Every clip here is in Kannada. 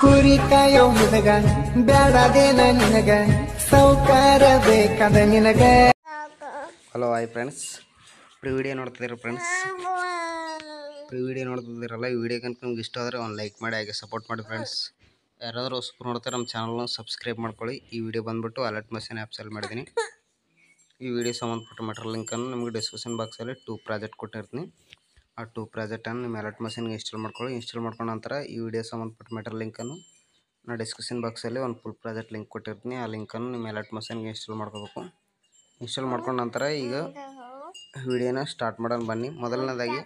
ಕುರಿ ಕಾಯೋ ಹುಡುಗ ಬೇಡದೇನ ನಿನಗ ಸೌಕಾರ ಬೇಕದ ನಿನಗ. ಹಲೋ ಹಾಯ್ ಫ್ರೆಂಡ್ಸ್, ವಿಡಿಯೋ ನೋಡ್ತಿದ್ದೀರ ಫ್ರೆಂಡ್ಸ್. ವಿಡಿಯೋ ನೋಡ್ತಿದ್ದೀರಲ್ಲ, ಈ ವಿಡಿಯೋ ಕనుక ನಿಮ್ಗೆ ಇಷ್ಟ ಆದರೆ ಒಂದು ಲೈಕ್ ಮಾಡಿ, ಹಾಗೆ ಸಪೋರ್ಟ್ ಮಾಡಿ ಫ್ರೆಂಡ್ಸ್. ಯಾರಾದರೂ ಹೊಸಬ್ರು ನೋಡ್ತಾರೆ ನಮ್ಮ ಚಾನಲ್ನ ಸಬ್ಸ್ಕ್ರೈಬ್ ಮಾಡ್ಕೊಳ್ಳಿ. ಈ ವಿಡಿಯೋ ಬಂದುಬಿಟ್ಟು ಅಲರ್ಟ್ ಮಷೀನ್ ಆ್ಯಪ್ಸಲ್ಲಿ ಮಾಡಿದ್ದೀನಿ. ಈ ವಿಡಿಯೋ ಸಂಬಂಧಪಟ್ಟ ಮೆಟೀರಿಯಲ್ ಲಿಂಕನ್ನು ನಿಮಗೆ ಡಿಸ್ಕ್ರಿಪ್ಷನ್ ಬಾಕ್ಸಲ್ಲಿ 2 ಪ್ರಾಜೆಕ್ಟ್ ಕೊಟ್ಟಿರ್ತೀನಿ. ಆ 2 ಪ್ರಾಜೆಕ್ಟನ್ನು ನಿಮ್ಮ ಅಲರ್ಟ್ ಮಷೀನ್ಗೆ ಇನ್ಸ್ಟಾಲ್ ಮಾಡ್ಕೊಳ್ಳಿ. ಇನ್ಸ್ಟಾಲ್ ಮಾಡ್ಕೊಂಡ ನಂತರ ಈ ವಿಡಿಯೋ ಸಂಬಂಧಪಟ್ಟ ಮೆಟೀರಿಯಲ್ ಲಿಂಕನ್ನು ನಾನು ಡಿಸ್ಕ್ರಿಪ್ಷನ್ ಬಾಕ್ಸಲ್ಲಿ ಒಂದು ಫುಲ್ ಪ್ರಾಜೆಕ್ಟ್ ಲಿಂಕ್ ಕೊಟ್ಟಿರ್ತೀನಿ. ಆ ಲಿಂಕನ್ನು ನಿಮ್ಮ ಅಲರ್ಟ್ ಮಷೀನ್ಗೆ ಇನ್ಸ್ಟಾಲ್ ಮಾಡ್ಕೋಬೇಕು. ಇನ್ಸ್ಟಾಲ್ ಮಾಡ್ಕೊಂಡ ನಂತರ ಈಗ ವಿಡಿಯೋನ ಸ್ಟಾರ್ಟ್ ಮಾಡೋಣ ಬನ್ನಿ. ಮೊದಲನೇದಾಗಿ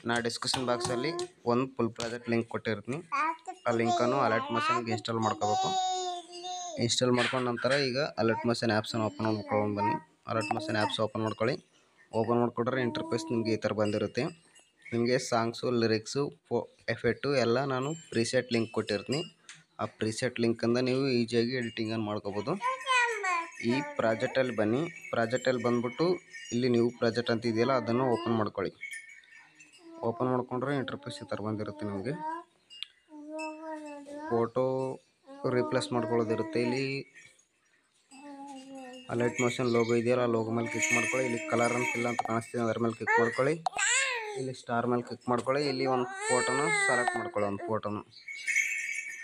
ನಾನು ಡಿಸ್ಕ್ರಿಪ್ಷನ್ ಬಾಕ್ಸಲ್ಲಿ ಒಂದು ಫುಲ್ ಪ್ರಾಜೆಕ್ಟ್ ಲಿಂಕ್ ಕೊಟ್ಟಿರ್ತೀನಿ. ಆ ಲಿಂಕನ್ನು ಅಲರ್ಟ್ ಮಷೀನ್ಗೆ ಇನ್ಸ್ಟಾಲ್ ಮಾಡ್ಕೋಬೇಕು. ಇನ್ಸ್ಟಾಲ್ ಮಾಡ್ಕೊಂಡ ನಂತರ ಈಗ ಅಲರ್ಟ್ ಮಷೀನ್ ಆ್ಯಪ್ಸನ್ನು ಓಪನ್ ಮಾಡ್ಕೊಳ್ಳೋಣ ಬನ್ನಿ. ಅಲರ್ಟ್ ಮಷೀನ್ ಆ್ಯಪ್ಸ್ ಓಪನ್ ಮಾಡ್ಕೊಳ್ಳಿ. ಓಪನ್ ಮಾಡಿಕೊಂಡ್ರೆ ಇಂಟರ್ಫೇಸ್ ನಿಮಗೆ ಈ ಥರ ಬಂದಿರುತ್ತೆ. ನಿಮಗೆ ಸಾಂಗ್ಸು, ಲಿರಿಕ್ಸು, ಎಫೆಕ್ಟು ಎಲ್ಲ ನಾನು ಪ್ರೀಸೆಟ್ ಲಿಂಕ್ ಕೊಟ್ಟಿರ್ತೀನಿ. ಆ ಪ್ರೀಸೆಟ್ ಲಿಂಕಿಂದ ನೀವು ಈಸಿಯಾಗಿ ಎಡಿಟಿಂಗನ್ನು ಮಾಡ್ಕೋಬೋದು. ಈ ಪ್ರಾಜೆಕ್ಟಲ್ಲಿ ಬನ್ನಿ. ಪ್ರಾಜೆಕ್ಟಲ್ಲಿ ಬಂದುಬಿಟ್ಟು ಇಲ್ಲಿ ನ್ಯೂ ಪ್ರಾಜೆಕ್ಟ್ ಅಂತ ಇದೆಯಲ್ಲ, ಅದನ್ನು ಓಪನ್ ಮಾಡ್ಕೊಳ್ಳಿ. ಓಪನ್ ಮಾಡ್ಕೊಂಡ್ರೆ ಇಂಟರ್ಫೇಸ್ ಈ ಥರ ಬಂದಿರುತ್ತೆ. ನಿಮಗೆ ಫೋಟೋ ರೀಪ್ಲೇಸ್ ಮಾಡ್ಕೊಳ್ಳೋದಿರುತ್ತೆ. ಇಲ್ಲಿ ಅಲರ್ಟ್ ಮೋಷನ್ ಲೋಗೋ ಇದೆಯಲ್ಲ, ಆ ಲೋಗೋ ಮೇಲೆ ಕ್ಲಿಕ್ ಮಾಡ್ಕೊಳ್ಳಿ. ಇಲ್ಲಿ ಕಲರ್ ಅಂತ ಇಲ್ಲ ಅಂತ ಕಾಣಿಸ್ತಿದೆ, ಅದರ ಮೇಲೆ ಕ್ಲಿಕ್ ಮಾಡ್ಕೊಳ್ಳಿ. ಇಲ್ಲಿ ಸ್ಟಾರ್ ಮೇಲೆ ಕ್ಲಿಕ್ ಮಾಡ್ಕೊಳ್ಳಿ. ಇಲ್ಲಿ ಒಂದು ಫೋಟೋನ ಸೆಲೆಕ್ಟ್ ಮಾಡ್ಕೊಳ್ಳಿ. ಒಂದು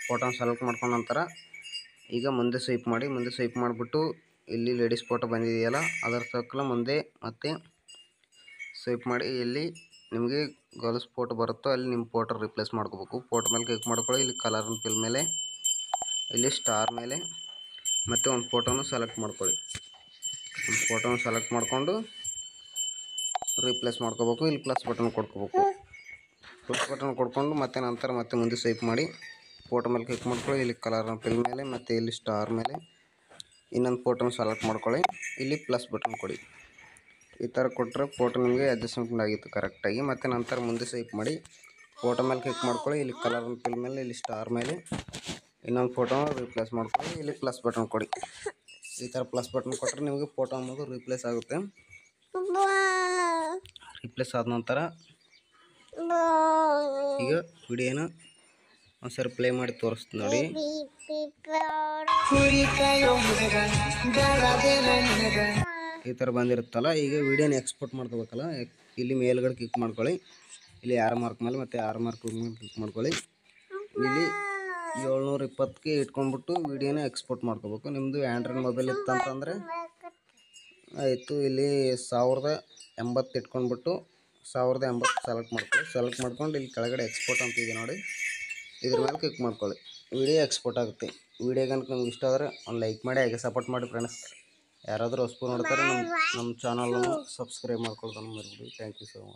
ಫೋಟೋನ ಸೆಲೆಕ್ಟ್ ಮಾಡ್ಕೊಂಡ ನಂತರ ಈಗ ಮುಂದೆ ಸ್ವೈಪ್ ಮಾಡಿ. ಮುಂದೆ ಸ್ವೈಪ್ ಮಾಡಿಬಿಟ್ಟು ಇಲ್ಲಿ ಲೇಡೀಸ್ ಫೋಟೋ ಬಂದಿದೆಯಲ್ಲ, ಅದರ ತಕ್ಕಲ ಮುಂದೆ ಮತ್ತೆ ಸ್ವೈಪ್ ಮಾಡಿ. ಇಲ್ಲಿ ನಿಮಗೆ ಗರ್ಲ್ಸ್ ಫೋಟೋ ಬರುತ್ತೋ ಅಲ್ಲಿ ನಿಮ್ಮ ಫೋಟೋ ರಿಪ್ಲೇಸ್ ಮಾಡ್ಕೋಬೇಕು. ಫೋಟೋ ಮೇಲೆ ಕ್ಲಿಕ್ ಮಾಡ್ಕೊಳ್ಳಿ. ಇಲ್ಲಿ ಕಲರ್ ಫಿಲ್ ಮೇಲೆ, ಇಲ್ಲಿ ಸ್ಟಾರ್ ಮೇಲೆ ಮತ್ತೆ ಒಂದು ಫೋಟೋನ ಸೆಲೆಕ್ಟ್ ಮಾಡ್ಕೊಳ್ಳಿ. ಒಂದು ಫೋಟೋನ ಸೆಲೆಕ್ಟ್ ಮಾಡಿಕೊಂಡು ರಿಪ್ಲೇಸ್ ಮಾಡ್ಕೋಬೇಕು. ಇಲ್ಲಿ ಪ್ಲಸ್ ಬಟನ್ ಕೊಡ್ಕೋಬೇಕು. ಪ್ಲಸ್ ಬಟನ್ ಕೊಡ್ಕೊಂಡು ಮತ್ತೆ ನಂತರ ಮತ್ತೆ ಮುಂದೆ ಸ್ವೈಪ್ ಮಾಡಿ ಫೋಟೋ ಮೇಲೆ ಕ್ಲಿಕ್ ಮಾಡ್ಕೊಳ್ಳಿ. ಇಲ್ಲಿ ಕಲರ್ ಫಿಲ್ ಮೇಲೆ ಮತ್ತು ಇಲ್ಲಿ ಸ್ಟಾರ್ ಮೇಲೆ ಇನ್ನೊಂದು ಫೋಟೋನ ಸೆಲೆಕ್ಟ್ ಮಾಡ್ಕೊಳ್ಳಿ. ಇಲ್ಲಿ ಪ್ಲಸ್ ಬಟನ್ ಕೊಡಿ. ಈ ಥರ ಕೊಟ್ಟರೆ ಫೋಟೋ ನಿಮಗೆ ಅಡ್ಜಸ್ಟ್ಮೆಂಟ್ ಆಗಿತ್ತು ಕರೆಕ್ಟಾಗಿ. ಮತ್ತು ನಂತರ ಮುಂದೆ ಸ್ವೈಪ್ ಮಾಡಿ ಫೋಟೋ ಮೇಲೆ ಕ್ಲಿಕ್ ಮಾಡ್ಕೊಳ್ಳಿ. ಇಲ್ಲಿ ಕಲರ್ ಫಿಲ್ ಮೇಲೆ, ಇಲ್ಲಿ ಸ್ಟಾರ್ ಮೇಲೆ ಇನ್ನೊಂದು ಫೋಟೋನ ರಿಪ್ಲೇಸ್ ಮಾಡ್ಕೊಳ್ಳಿ. ಇಲ್ಲಿ ಪ್ಲಸ್ ಬಟನ್ ಕೊಡಿ. ಈ ಥರ ಪ್ಲಸ್ ಬಟನ್ ಕೊಟ್ಟರೆ ನಿಮಗೆ ಫೋಟೋ ಅನ್ನೋದು ರಿಪ್ಲೇಸ್ ಆಗುತ್ತೆ. ರಿಪ್ಲೇಸ್ ಆದ ನಂತರ ಈಗ ವಿಡಿಯೋನ ಒಂದ್ಸರಿ ಪ್ಲೇ ಮಾಡಿ ತೋರಿಸ್ತೀನಿ ನೋಡಿ. ಈ ಥರ ಬಂದಿರುತ್ತಲ್ಲ, ಈಗ ವಿಡಿಯೋನ ಎಕ್ಸ್ಪೋರ್ಟ್ ಮಾಡ್ಕೋಬೇಕಲ್ಲ. ಇಲ್ಲಿ ಮೇಲ್ಗಡೆ ಕ್ಲಿಕ್ ಮಾಡ್ಕೊಳ್ಳಿ. ಇಲ್ಲಿ ಆರ್ ಮಾರ್ಕ್ ಮೇಲೆ ಮತ್ತು ಆರ್ ಮಾರ್ಕ್ ಮೇಲೆ ಕ್ಲಿಕ್ ಮಾಡ್ಕೊಳ್ಳಿ. ಇಲ್ಲಿ 720ಕ್ಕೆ ಇಟ್ಕೊಂಡ್ಬಿಟ್ಟು ವಿಡಿಯೋನ ಎಕ್ಸ್ಪೋರ್ಟ್ ಮಾಡ್ಕೋಬೇಕು. ನಿಮ್ಮದು ಆ್ಯಂಡ್ರಾಯ್ಡ್ ಮೊಬೈಲ್ ಇತ್ತಂತಂದರೆ ಆಯಿತು. ಇಲ್ಲಿ 1080 ಇಟ್ಕೊಂಡ್ಬಿಟ್ಟು 1080 ಸೆಲೆಕ್ಟ್ ಮಾಡ್ಕೊಳ್ಳಿ. ಸೆಲೆಕ್ಟ್ ಮಾಡ್ಕೊಂಡು ಇಲ್ಲಿ ಕೆಳಗಡೆ ಎಕ್ಸ್ಪೋರ್ಟ್ ಅಂತ ಇದೆ ನೋಡಿ, ಇದ್ರ ಮೇಲೆ ಕ್ಲಿಕ್ ಮಾಡ್ಕೊಳ್ಳಿ. ವಿಡಿಯೋ ಎಕ್ಸ್ಪೋರ್ಟ್ ಆಗುತ್ತೆ. ವಿಡಿಯೋ ಕనుక ನಿಮ್ಗೆ ಇಷ್ಟ ಆದರೆ ಒಂದು ಲೈಕ್ ಮಾಡಿ, ಹಾಗೆ ಸಪೋರ್ಟ್ ಮಾಡಿ ಫ್ರೆಂಡ್ಸ್. ಯಾರಾದರೂ ಹೊಸಬರು ನೋಡ್ತಾರೆ ನಮ್ಮ ಚಾನಲನ್ನು ಸಬ್ಸ್ಕ್ರೈಬ್ ಮಾಡ್ಕೊಳ್ತಾನೆ ಮರಿಬಿಡಿ. Thank you so much.